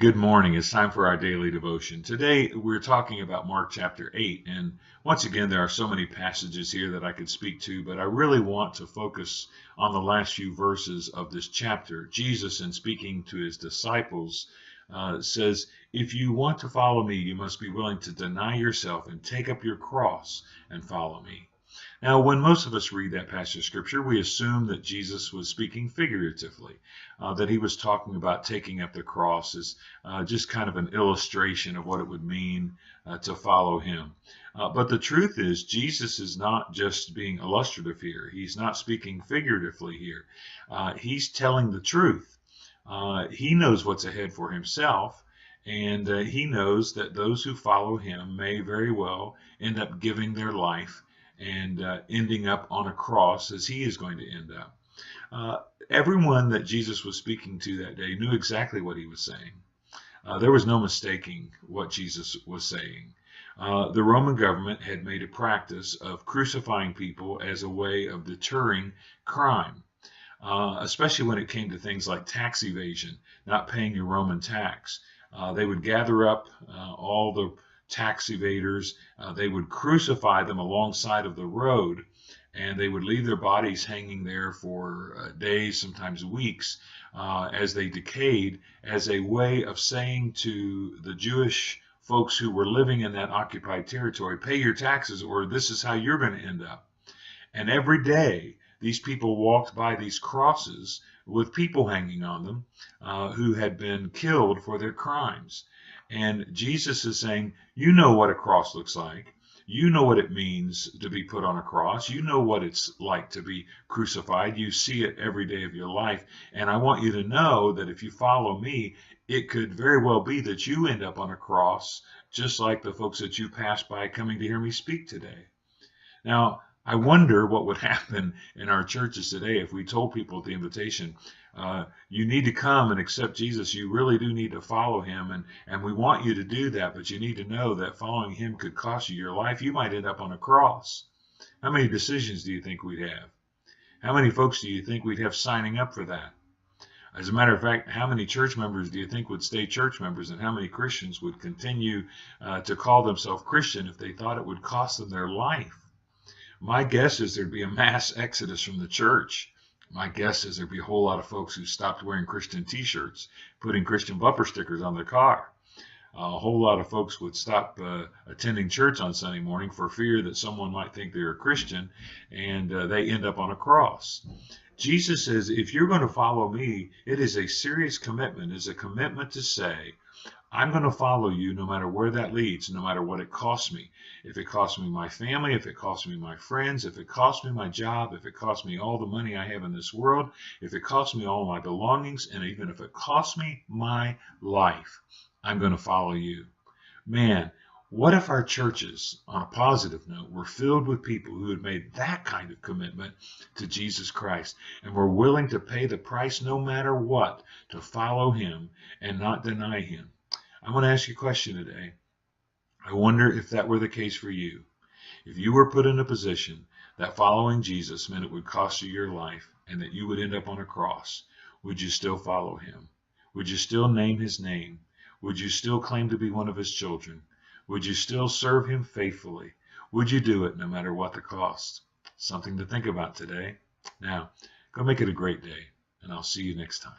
Good morning. It's time for our daily devotion. Today we're talking about Mark chapter 8. And once again, there are so many passages here that I could speak to, but I really want to focus on the last few verses of this chapter. Jesus, in speaking to his disciples, says, "If you want to follow me, you must be willing to deny yourself and take up your cross and follow me." Now, when most of us read that passage of Scripture, we assume that Jesus was speaking figuratively, that he was talking about taking up the cross as just kind of an illustration of what it would mean to follow him. But the truth is, Jesus is not just being illustrative here. He's not speaking figuratively here. He's telling the truth. He knows what's ahead for himself, and he knows that those who follow him may very well end up giving their life and ending up on a cross as he is going to end up. Everyone that Jesus was speaking to that day knew exactly what he was saying. There was no mistaking what Jesus was saying. The Roman government had made a practice of crucifying people as a way of deterring crime, especially when it came to things like tax evasion, not paying your Roman tax. They would gather up all the tax evaders. They would crucify them alongside of the road, and they would leave their bodies hanging there for days, sometimes weeks, as they decayed, as a way of saying to the Jewish folks who were living in that occupied territory, pay your taxes or this is how you're going to end up. And every day, these people walked by these crosses with people hanging on them who had been killed for their crimes. And Jesus is saying, you know what a cross looks like. You know what it means to be put on a cross. You know what it's like to be crucified. You see it every day of your life. And I want you to know that if you follow me, it could very well be that you end up on a cross, just like the folks that you pass by coming to hear me speak today. Now, I wonder what would happen in our churches today if we told people at the invitation, you need to come and accept Jesus. You really do need to follow him, and we want you to do that, but you need to know that following him could cost you your life. You might end up on a cross. How many decisions do you think we'd have? How many folks do you think we'd have signing up for that? As a matter of fact, how many church members do you think would stay church members, and how many Christians would continue to call themselves Christian if they thought it would cost them their life? My guess is there'd be a mass exodus from the church. My guess is there'd be a whole lot of folks who stopped wearing Christian t-shirts, putting Christian bumper stickers on their car. A whole lot of folks would stop attending church on Sunday morning for fear that someone might think they're a Christian, and they end up on a cross. Jesus says, if you're going to follow me, it is a serious commitment. It's a commitment to say, I'm going to follow you no matter where that leads, no matter what it costs me. If it costs me my family, if it costs me my friends, if it costs me my job, if it costs me all the money I have in this world, if it costs me all my belongings, and even if it costs me my life, I'm going to follow you. Man, what if our churches, on a positive note, were filled with people who had made that kind of commitment to Jesus Christ and were willing to pay the price no matter what to follow him and not deny him? I'm going to ask you a question today. I wonder if that were the case for you. If you were put in a position that following Jesus meant it would cost you your life and that you would end up on a cross, would you still follow him? Would you still name his name? Would you still claim to be one of his children? Would you still serve him faithfully? Would you do it no matter what the cost? Something to think about today. Now, go make it a great day, and I'll see you next time.